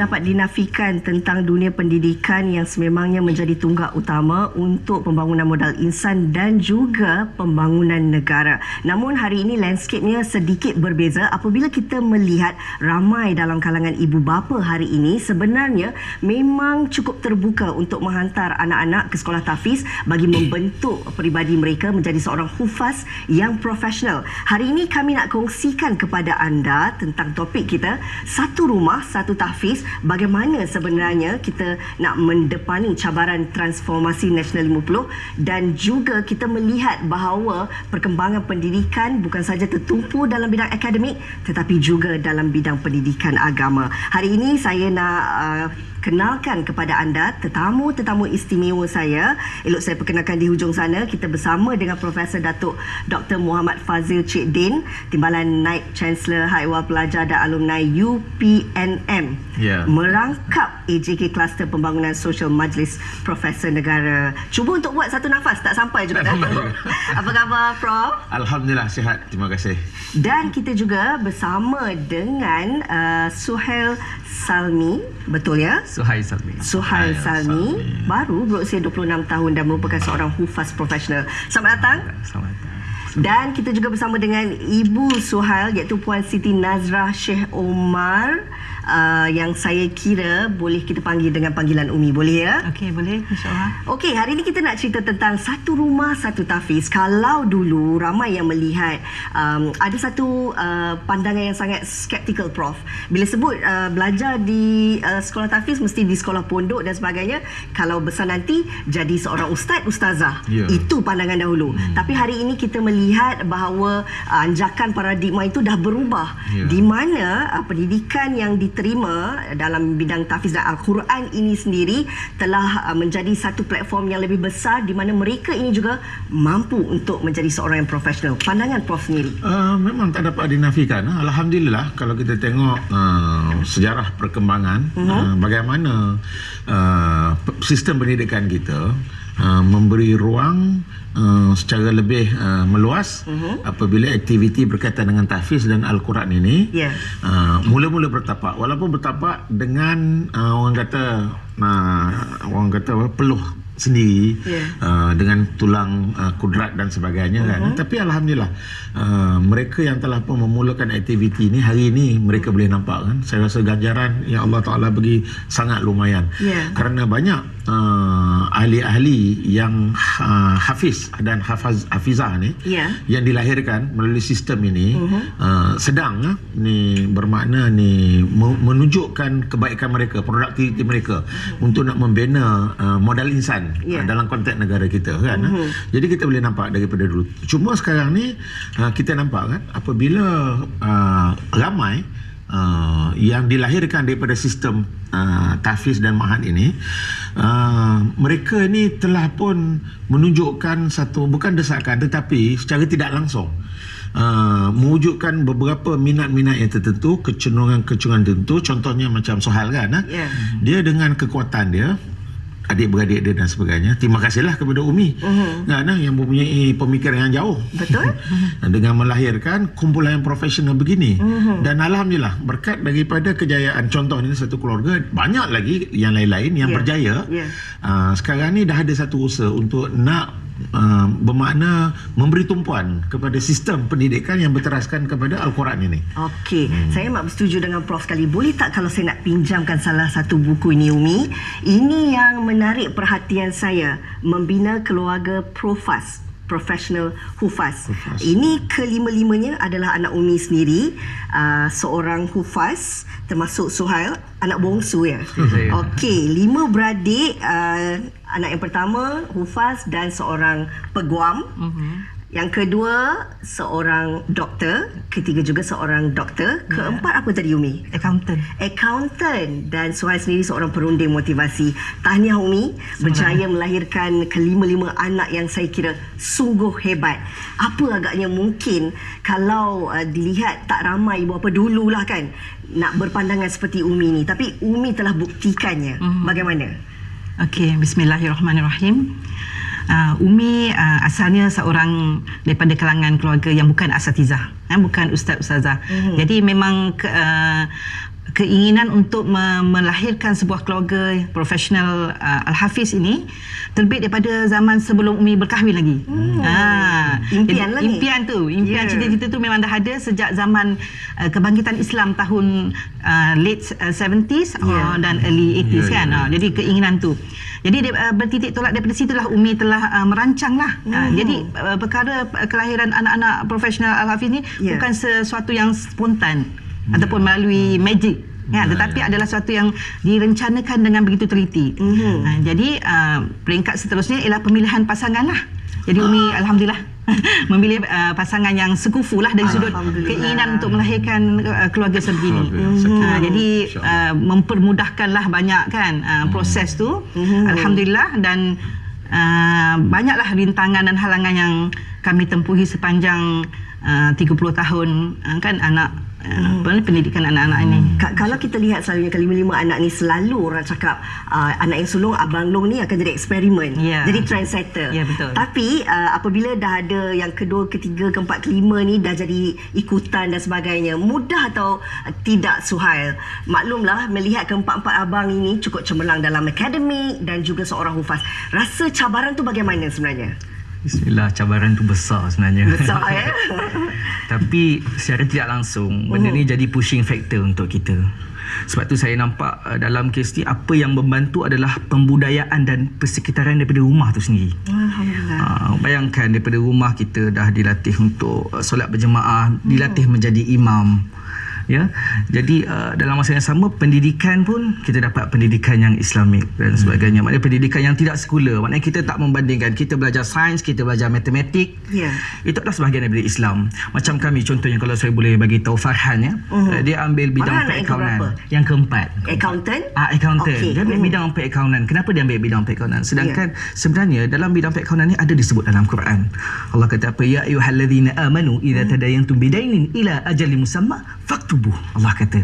tak dapat dinafikan tentang dunia pendidikan yang sememangnya menjadi tunggak utama untuk pembangunan modal insan dan juga pembangunan negara. Namun hari ini landscape-nya sedikit berbeza apabila kita melihat ramai dalam kalangan ibu bapa hari ini sebenarnya memang cukup terbuka untuk menghantar anak-anak ke sekolah tahfiz bagi membentuk peribadi mereka menjadi seorang hufaz yang profesional. Hari ini kami nak kongsikan kepada anda tentang topik kita, satu rumah, satu tahfiz, bagaimana sebenarnya kita nak mendepani cabaran transformasi Nasional 50 dan juga kita melihat bahawa perkembangan pendidikan bukan sahaja tertumpu dalam bidang akademik tetapi juga dalam bidang pendidikan agama. Hari ini saya nak kenalkan kepada anda tetamu istimewa saya. Elok saya perkenalkan di hujung sana, kita bersama dengan Profesor Datuk Dr. Muhammad Fazil Cik Din, Timbalan Naib Chancellor Haiwal Pelajar dan Alumni UPNM, merangkap AJK Kluster Pembangunan Sosial Majlis Profesor Negara. Cuba untuk buat satu nafas, tak sampai juga. Apa khabar, Prof? Alhamdulillah, sihat. Terima kasih. Dan kita juga bersama dengan Suhail Salmi, betul ya? Suhail Salmi. Suhail Salmi, baru berusia 26 tahun dan merupakan seorang hufaz profesional. Selamat datang. Selamat datang. Dan kita juga bersama dengan Ibu Suhail, iaitu Puan Siti Nazrah Sheikh Omar, yang saya kira boleh kita panggil dengan panggilan Umi. Boleh ya? Okey, boleh, insyaAllah. Okey, hari ini kita nak cerita tentang satu rumah, satu tahfiz. Kalau dulu ramai yang melihat ada satu pandangan yang sangat skeptikal, Prof. Bila sebut belajar di sekolah tahfiz mesti di sekolah pondok dan sebagainya. Kalau besar nanti jadi seorang ustaz, ustazah. Itu pandangan dahulu. Tapi hari ini kita melihat bahawa anjakan paradigma itu dah berubah. Di mana pendidikan yang diterima dalam bidang tahfiz dan Al-Quran ini sendiri telah menjadi satu platform yang lebih besar di mana mereka ini juga mampu untuk menjadi seorang yang profesional. Pandangan Prof sendiri? Memang tak dapat dinafikan. Alhamdulillah, kalau kita tengok sejarah perkembangan, bagaimana sistem pendidikan kita memberi ruang secara lebih meluas apabila aktiviti berkaitan dengan tahfiz dan Al-Quran ini mula-mula bertapak, walaupun bertapak dengan orang kata peluh sendiri, dengan tulang kudrat dan sebagainya kan. Tapi alhamdulillah mereka yang telah pun memulakan aktiviti ini hari ini mereka boleh nampak kan. Saya rasa ganjaran yang Allah Taala bagi sangat lumayan. Kerana banyak ahli-ahli yang hafiz dan hafizah ni yang dilahirkan melalui sistem ini sedang ni bermakna ni menunjukkan kebaikan mereka, produktiviti mereka untuk nak membina modal insan dalam konteks negara kita kan. Jadi kita boleh nampak daripada dulu. Cuma sekarang ni kita nampak kan apabila ramai yang dilahirkan daripada sistem tahfiz dan ma'had ini, mereka ni telah pun menunjukkan satu, bukan desakan tetapi secara tidak langsung mewujudkan beberapa minat-minat yang tertentu, kecenderungan-kecenderungan tertentu. Contohnya macam Suhail kan, dia dengan kekuatan dia, adik-beradik dia dan sebagainya, terima kasihlah kepada Umi yang mempunyai pemikiran yang jauh. Betul. Dengan melahirkan kumpulan yang profesional begini. Dan alhamdulillah berkat daripada kejayaan contoh ini satu keluarga, banyak lagi yang lain-lain yang berjaya. Sekarang ni dah ada satu usaha untuk nak bermakna memberi tumpuan kepada sistem pendidikan yang berteraskan kepada Al-Quran ini. Okey, saya amat bersetuju dengan Prof sekali. Boleh tak kalau saya nak pinjamkan salah satu buku ini, Umi? Ini yang menarik perhatian saya, Membina Keluarga Profas, Professional Hufaz. Ini kelima-limanya adalah anak Umi sendiri, seorang hufaz, termasuk Suhail, anak bongsu ya. Okey, 5 beradik. Anak yang pertama hufaz dan seorang peguam. Yang kedua seorang doktor, ketiga juga seorang doktor, keempat apa tadi Umi? Accountant. Dan Suhail sendiri seorang perunding motivasi. Tahniah Umi, berjaya melahirkan kelima-lima anak yang saya kira sungguh hebat. Apa agaknya mungkin kalau dilihat tak ramai ibu bapa dululah kan nak berpandangan seperti Umi ni, tapi Umi telah buktikannya. Bagaimana? Okey, bismillahirrahmanirrahim. Umi asalnya seorang daripada kalangan keluarga yang bukan asatizah, bukan ustaz-ustazah. Jadi memang keinginan untuk melahirkan sebuah keluarga profesional Al-Hafiz ini terbit daripada zaman sebelum Umi berkahwin lagi. Impian lah ni. Impian cita-cita tu memang dah ada sejak zaman kebangkitan Islam tahun late 70s dan early 80s kan. Jadi keinginan tu. Jadi bertitik tolak daripada situlah Umi telah merancang lah. Jadi perkara kelahiran anak-anak profesional Al-Hafiz ni bukan sesuatu yang spontan ataupun melalui magic. Tetapi adalah sesuatu yang direncanakan dengan begitu teliti. Jadi peringkat seterusnya ialah pemilihan pasangan lah. Jadi Umi alhamdulillah memilih pasangan yang sekufu lah dari sudut keinginan untuk melahirkan keluarga sebegini. Jadi mempermudahkanlah banyak kan proses tu. Alhamdulillah, dan banyaklah rintangan dan halangan yang kami tempuhi sepanjang 30 tahun kan pendidikan anak-anak ini. Kalau kita lihat selalunya kelima-lima anak ni, selalu orang cakap anak yang sulung Abang Long ni akan jadi eksperimen, jadi trendsetter. Betul. Tapi apabila dah ada yang kedua, ketiga, keempat, kelima ni dah jadi ikutan dan sebagainya, mudah atau tidak Suhail? Maklumlah, melihat keempat-empat abang ini cukup cemerlang dalam akademik dan juga seorang hufaz. Rasa cabaran tu bagaimana sebenarnya? Bismillah, cabaran tu besar sebenarnya. Besar ya. Tapi secara tidak langsung benda ni jadi pushing factor untuk kita. Sebab tu saya nampak dalam kes ni apa yang membantu adalah pembudayaan dan persekitaran daripada rumah tu sendiri. Alhamdulillah. Bayangkan daripada rumah kita dah dilatih untuk solat berjemaah, dilatih menjadi imam. Ya, jadi dalam masa yang sama pendidikan pun kita dapat pendidikan yang Islamik dan sebagainya. Maknanya pendidikan yang tidak sekular. Maknanya kita tak membandingkan, kita belajar sains, kita belajar matematik. Itu adalah sebahagian daripada Islam. Macam kami contohnya, kalau saya boleh bagi tahu Farhan ya, dia ambil bidang perakaunan. Yang keempat. Accountant? Accountant. Dia ambil bidang perakaunan. Kenapa dia ambil bidang perakaunan? Sedangkan sebenarnya dalam bidang perakaunan ni ada disebut dalam Quran. Allah kata apa? Ya ayyuhallazina amanu idza tadayantum bidainin ila ajalin musamma faktubuh. Allah kata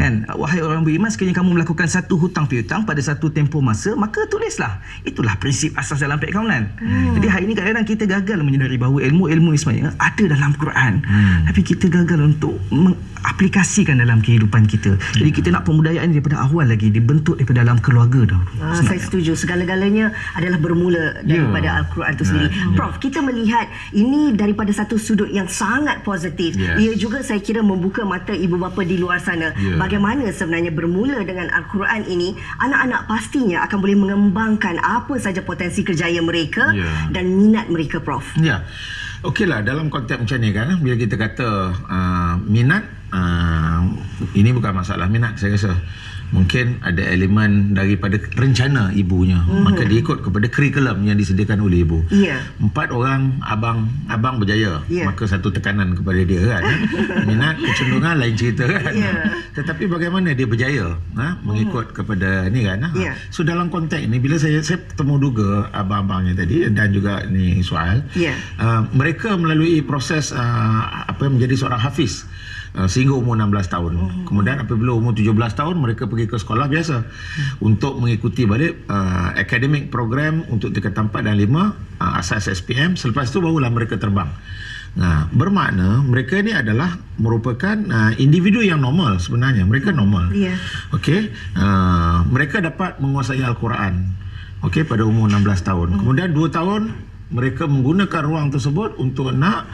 kan, wahai orang beriman, sekiranya kamu melakukan satu hutang piutang pada satu tempoh masa, maka tulislah. Itulah prinsip asas dalam perakaunan. Jadi hari ini kadang-kadang kita gagal menyedari bahawa ilmu-ilmu ni sebenarnya ada dalam Quran, tapi kita gagal untuk mengaplikasikan dalam kehidupan kita. Jadi kita nak pembudayaan daripada awal lagi, dibentuk daripada dalam keluarga dah. Saya setuju, segala-galanya adalah bermula daripada Al-Quran itu sendiri. Prof, kita melihat ini daripada satu sudut yang sangat positif. Ia juga saya kira membuka mata ibu bapa di luar sana. Bagaimana sebenarnya bermula dengan Al-Quran ini, anak-anak pastinya akan boleh mengembangkan apa saja potensi kerjaya mereka dan minat mereka, Prof. Okeylah, dalam konteks macam ni kan, bila kita kata minat, ini bukan masalah minat, saya rasa mungkin ada elemen daripada rencana ibunya. Maka dia ikut kepada kurikulum yang disediakan oleh ibu. 4 orang abang berjaya, maka satu tekanan kepada dia kan. Minat, kecenderungan lain cerita kan. Tetapi bagaimana dia berjaya mengikut kepada ni kan. So dalam konteks ni, bila saya temu juga abang-abangnya tadi dan juga ni Suhail, mereka melalui proses menjadi seorang hafiz sehingga umur 16 tahun. Kemudian apabila umur 17 tahun, mereka pergi ke sekolah biasa untuk mengikuti balik akademik program untuk tingkatan 4 dan 5, asas SPM. Selepas itu barulah mereka terbang. Bermakna mereka ni adalah merupakan individu yang normal sebenarnya. Mereka normal. Okey, mereka dapat menguasai Al-Quran pada umur 16 tahun. Kemudian 2 tahun mereka menggunakan ruang tersebut untuk nak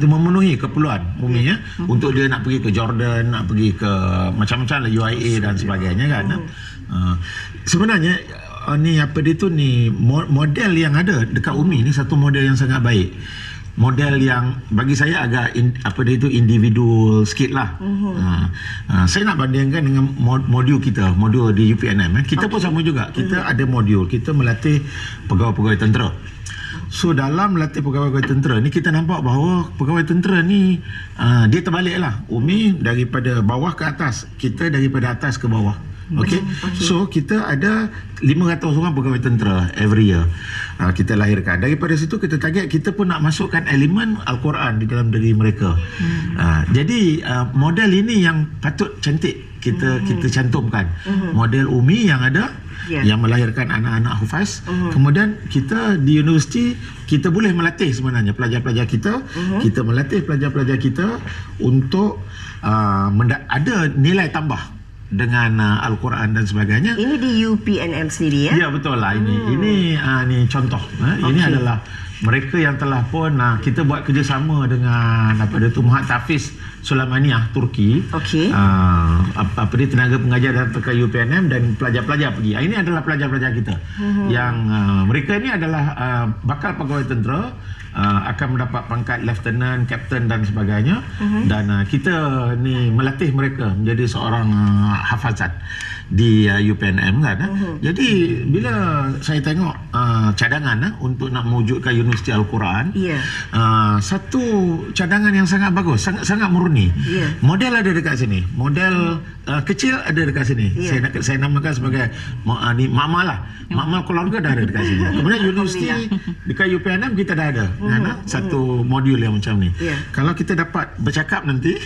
memenuhi keperluan umumnya, untuk dia nak pergi ke Jordan, nak pergi ke macam-macam lah, UIA dan sebagainya kan. Sebenarnya ni model yang ada dekat Umi ni satu model yang sangat baik. Model yang bagi saya agak individual sikit lah. Saya nak bandingkan dengan modul kita, modul di UPNM. Kita pun sama juga. Kita ada modul, kita melatih pegawai-pegawai tentera. So dalam melatih pegawai-pegawai tentera ni, kita nampak bahawa pegawai tentera ni dia terbalik lah. Umi daripada bawah ke atas, kita daripada atas ke bawah. So kita ada 500 orang pegawai tentera every year kita lahirkan. Daripada situ kita target, kita pun nak masukkan elemen Al-Quran di dalam diri mereka. Jadi model ini yang patut cantik kita cantumkan. Model Umi yang ada, yang melahirkan anak-anak hufaz. Kemudian kita di universiti, kita boleh melatih sebenarnya pelajar-pelajar kita, kita melatih pelajar-pelajar kita untuk ada nilai tambah dengan Al-Quran dan sebagainya. Ini di UPNM sendiri ya? Ya, betul lah. Ini contoh. Ini adalah mereka yang telah pun kita buat kerjasama dengan Muhammad Tafiz Sulaimaniyah Turki. Okey. Dia tenaga pengajar datang ke UPNM dan pelajar-pelajar pergi. Ini adalah pelajar-pelajar kita yang mereka ni adalah bakal pegawai tentera, akan mendapat pangkat lieutenant, captain dan sebagainya. Dan kita ni melatih mereka menjadi seorang hafazat di UPNM kan. Jadi bila saya tengok cadangan untuk nak mewujudkan Universiti Al-Quran, satu cadangan yang sangat bagus, sangat murni. Model ada dekat sini, model kecil ada dekat sini. Saya namakan sebagai makmal lah, makmal keluarga dah ada dekat sini. Kemudian universiti dekat UPNM kita dah ada satu modul yang macam ni. Kalau kita dapat bercakap nanti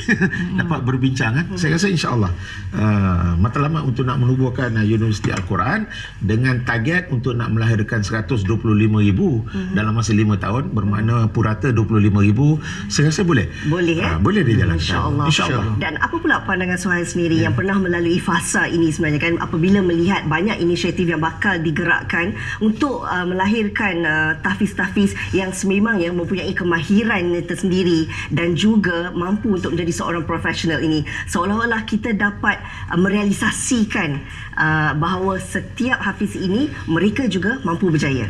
dapat berbincang saya rasa insya-Allah matlamat untuk nak menubuhkan Universiti Al-Quran dengan target untuk nak melahirkan 125,000 dalam masa 5 tahun, bermakna purata 25,000. Saya rasa boleh. Boleh boleh dijalankan. InsyaAllah. Dan apa pula pandangan Suhail sendiri yang pernah melalui fasa ini sebenarnya kan, apabila melihat banyak inisiatif yang bakal digerakkan untuk melahirkan tahfiz-tahfiz yang sememangnya mempunyai kemahiran tersendiri dan juga mampu untuk menjadi seorang profesional ini, seolah-olah kita dapat merealisasikan bahawa setiap hafiz ini mereka juga mampu berjaya.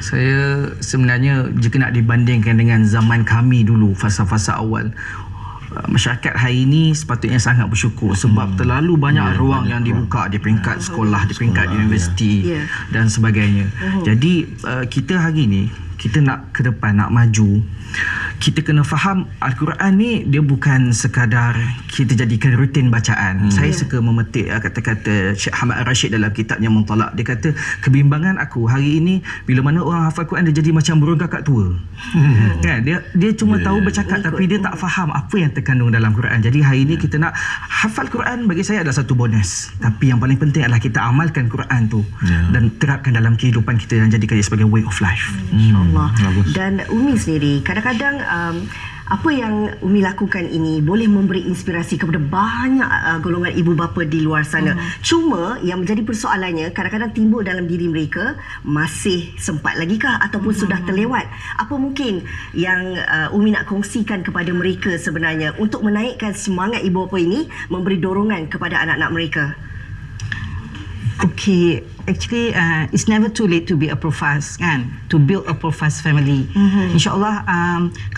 Saya sebenarnya jika nak dibandingkan dengan zaman kami dulu, fasa-fasa awal, masyarakat hari ini sepatutnya sangat bersyukur sebab terlalu banyak ruang yang dibuka di peringkat sekolah, di peringkat universiti dan sebagainya. Jadi kita hari ini, kita nak ke depan, nak maju, kita kena faham Al-Quran ni dia bukan sekadar kita jadikan rutin bacaan. Saya suka memetik kata-kata Syekh Hamad Rashid dalam kitabnya Muntalaq. Dia kata, kebimbangan aku hari ini bila mana orang hafal Quran dia jadi macam burung kakak tua. Kan? Dia cuma tahu bercakap tapi dia tak faham apa yang terkandung dalam Quran. Jadi hari ini kita nak hafal Quran, bagi saya adalah satu bonus. Tapi yang paling penting adalah kita amalkan Quran tu dan terapkan dalam kehidupan kita dan jadikan dia sebagai way of life. InsyaAllah. Dan Umi sendiri, kadang-kadang apa yang Umi lakukan ini boleh memberi inspirasi kepada banyak golongan ibu bapa di luar sana. Cuma yang menjadi persoalannya, kadang-kadang timbul dalam diri mereka, masih sempat lagi kah ataupun sudah terlewat? Apa mungkin yang Umi nak kongsikan kepada mereka sebenarnya untuk menaikkan semangat ibu bapa ini, memberi dorongan kepada anak-anak mereka? Okay, actually it's never too late to be a profas, kan? To build a profas family. InsyaAllah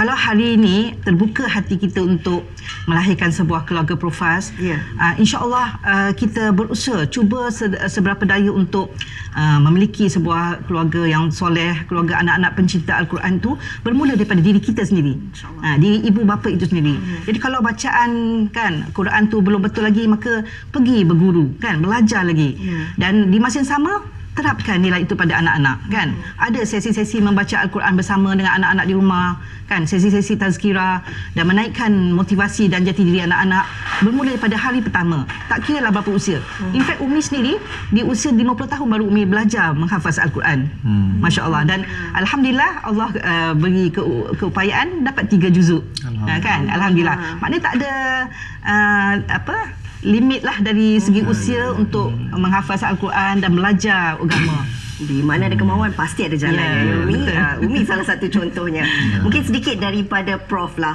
kalau hari ini terbuka hati kita untuk melahirkan sebuah keluarga profas, InsyaAllah kita berusaha cuba seberapa daya untuk memiliki sebuah keluarga yang soleh, keluarga anak-anak pencinta Al-Quran tu bermula daripada diri kita sendiri, diri ibu bapa itu sendiri. Jadi kalau bacaan kan Quran tu belum betul lagi, maka pergi berguru, kan, belajar lagi. Dan di masa yang sama terapkan nilai itu pada anak-anak, kan. Ada sesi-sesi membaca Al-Quran bersama dengan anak-anak di rumah, kan, sesi-sesi tazkirah, dan menaikkan motivasi dan jati diri anak-anak bermula daripada hari pertama, tak kira lah berapa usia. In fact, Umi sendiri di usia 50 tahun baru Umi belajar menghafaz Al-Quran. Masya-Allah. Dan alhamdulillah Allah beri keupayaan dapat 3 juzuk. Kan, alhamdulillah. Maknanya tak ada limit lah dari segi usia untuk menghafaz Al-Quran dan belajar agama. Di mana ada kemauan pasti ada jalan. Umi salah satu contohnya. Mungkin sedikit daripada Prof lah.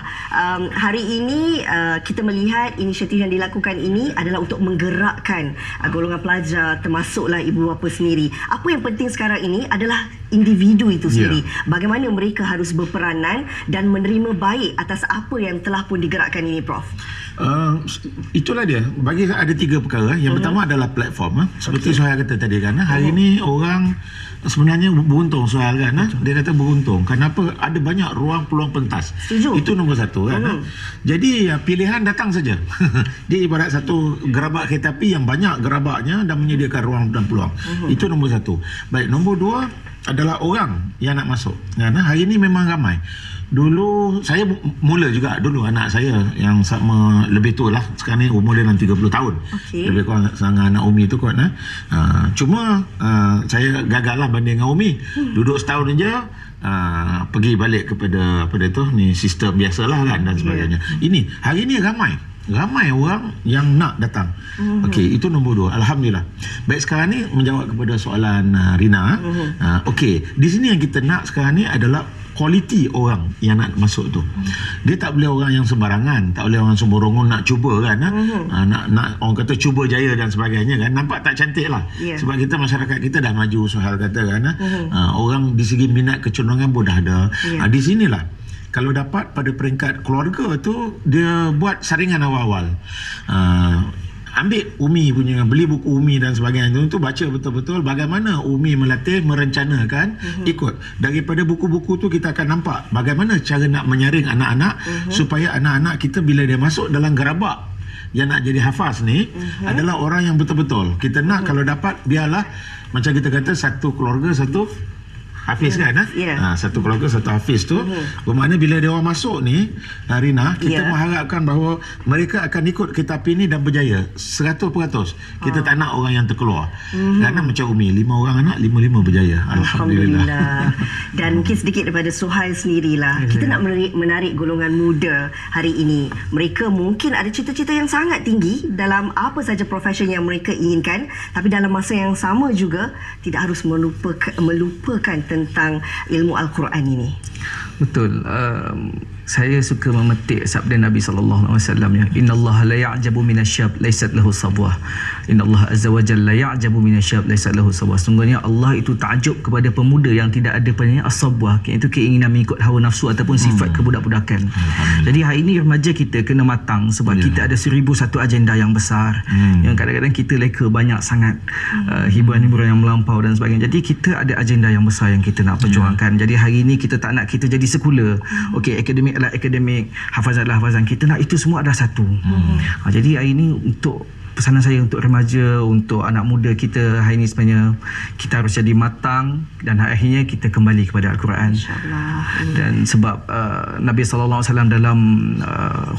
Hari ini kita melihat inisiatif yang dilakukan ini adalah untuk menggerakkan golongan pelajar, termasuklah ibu bapa sendiri. Apa yang penting sekarang ini adalah individu itu sendiri. Bagaimana mereka harus berperanan dan menerima baik atas apa yang telah pun digerakkan ini, Prof. Itulah dia. Bagi ada 3 perkara. Yang pertama adalah platform. Seperti Suhail kata tadi kan, hari ini orang sebenarnya beruntung, Suhail kan. Dia kata beruntung. Kenapa? Ada banyak ruang peluang pentas. Setuju. Itu nombor 1 kan. Jadi pilihan datang saja. Dia ibarat satu gerabak kereta api yang banyak gerabaknya dan menyediakan ruang dan peluang. Itu nombor 1. Baik, nombor 2 adalah orang yang nak masuk. Karena hari ini memang ramai. Dulu saya mula juga, dulu anak saya yang sama lebih tua lah, sekarang ni umur dia dalam 30 tahun. Lebih kurang sangat anak Umi tu kot. Cuma saya gagal lah banding dengan Umi. Duduk setahun je, pergi balik kepada apa dia tu, ni sistem biasalah kan dan sebagainya. Ini hari ni ramai ramai orang yang nak datang. Okey, itu nombor 2. Alhamdulillah. Baik, sekarang ni menjawab kepada soalan Rina. Okey, di sini yang kita nak sekarang ni adalah kualiti orang yang nak masuk tu. Dia tak boleh orang yang sembarangan, tak boleh orang sembarangan nak cuba kan. Nak orang kata cuba jaya dan sebagainya kan. Nampak tak cantik lah. Sebab kita masyarakat kita dah maju soal kata kan. Orang di segi minat kecenderungan pun dah ada. Di sinilah kalau dapat pada peringkat keluarga tu dia buat saringan awal-awal. Ambil Umi punya, beli buku Umi dan sebagainya tu baca betul-betul bagaimana Umi melatih, merencanakan, ikut. Daripada buku-buku tu kita akan nampak bagaimana cara nak menyaring anak-anak supaya anak-anak kita bila dia masuk dalam gerabak yang nak jadi hafaz ni adalah orang yang betul-betul. Kita nak kalau dapat biarlah macam kita kata satu keluarga satu hafiz kan. Satu keluarga satu hafiz tu bermakna bila dia orang masuk ni Rina, kita mengharapkan bahawa mereka akan ikut kitab ini dan berjaya 100%. Kita tak nak orang yang terkeluar. Kerana macam Umi 5 orang anak 5-5 berjaya. Alhamdulillah. Dan mungkin sedikit daripada Suhail sendirilah. Kita nak menarik golongan muda hari ini. Mereka mungkin ada cita-cita yang sangat tinggi dalam apa saja profesi yang mereka inginkan, tapi dalam masa yang sama juga tidak harus melupakan tentang ilmu Al-Quran ini. Betul. Saya suka memetik sabda Nabi sallallahu alaihi wasallam ya, innallaha la ya'jabu minasyab laysat lahu sabwah. Innallaha azza wa jalla la ya'jabu minasyab laysat lahu sabwah. Sungguhnya Allah itu takjub kepada pemuda yang tidak ada padanya as-sabwah, iaitu keinginan mengikut hawa nafsu ataupun sifat kebudak-budakan. Jadi hari ini remaja kita kena matang sebab kita ada 1001 agenda yang besar. Yang kadang-kadang kita leka banyak sangat hiburan-hiburan yang melampau dan sebagainya. Jadi kita ada agenda yang besar yang kita nak perjuangkan. Jadi hari ini kita tak nak kita jadi sekular. Okey, akademik adalah akademik, hafazan adalah hafazan. Kita nak itu semua adalah satu. Jadi hari ini untuk pesanan saya untuk remaja, untuk anak muda kita hari ini sebenarnya kita harus jadi matang dan akhirnya kita kembali kepada Al-Quran. Dan sebab Nabi SAW dalam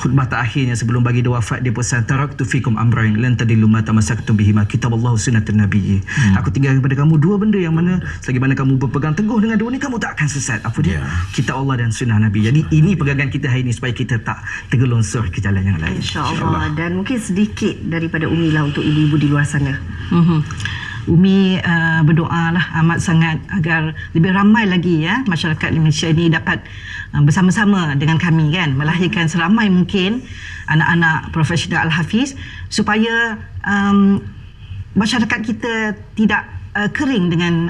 khutbah terakhirnya sebelum bagi dia wafat, dia pesan taraktu fikum amrain lan tadillu ma tamassaktum bihima kitaballahu sunnatun nabiy. Aku tinggalkan kepada kamu dua benda yang mana selagi mana kamu berpegang teguh dengan dua ni kamu tak akan sesat. Apa dia? Kitab Allah dan sunnah Nabi. Jadi ini pegangan kita hari ini supaya kita tak tergelongsor ke jalan yang lain. InsyaAllah. Dan mungkin sedikit daripada Umi lah untuk ibu-ibu di luar sana. Umi berdoa lah amat sangat agar lebih ramai lagi ya masyarakat Malaysia ini dapat bersama-sama dengan kami kan melahirkan seramai mungkin anak-anak profesional Al-Hafiz supaya masyarakat kita tidak kering dengan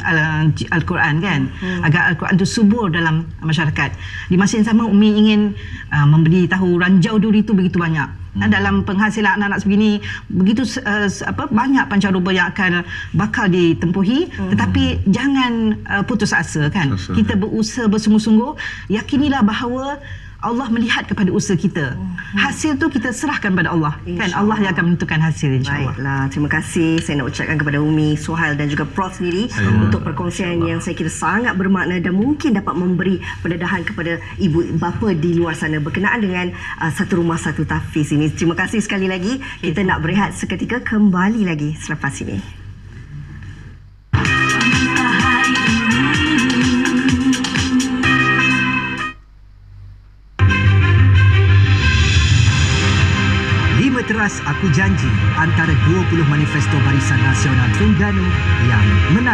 Al-Quran kan, agar Al-Quran itu subur dalam masyarakat. Di masa yang sama Umi ingin memberi tahu ranjau duri itu begitu banyak. Dalam penghasilan anak-anak sebegini begitu banyak pancaroba yang akan bakal ditempuhi, tetapi jangan putus asa kan. Kita berusaha bersungguh-sungguh, yakinilah bahawa Allah melihat kepada usaha kita. Hasil tu kita serahkan pada Allah. Kan Allah yang akan menentukan hasil insya-Allah. Baiklah, terima kasih saya nak ucapkan kepada Umi, Suhail dan juga Prof sendiri untuk perkongsian yang saya kira sangat bermakna dan mungkin dapat memberi pendedahan kepada ibu bapa di luar sana berkenaan dengan satu rumah satu tahfiz ini. Terima kasih sekali lagi. Kita nak berehat seketika, kembali lagi selepas ini. Teras Aku Janji antara 20 manifesto Barisan Nasional Terengganu yang menarik.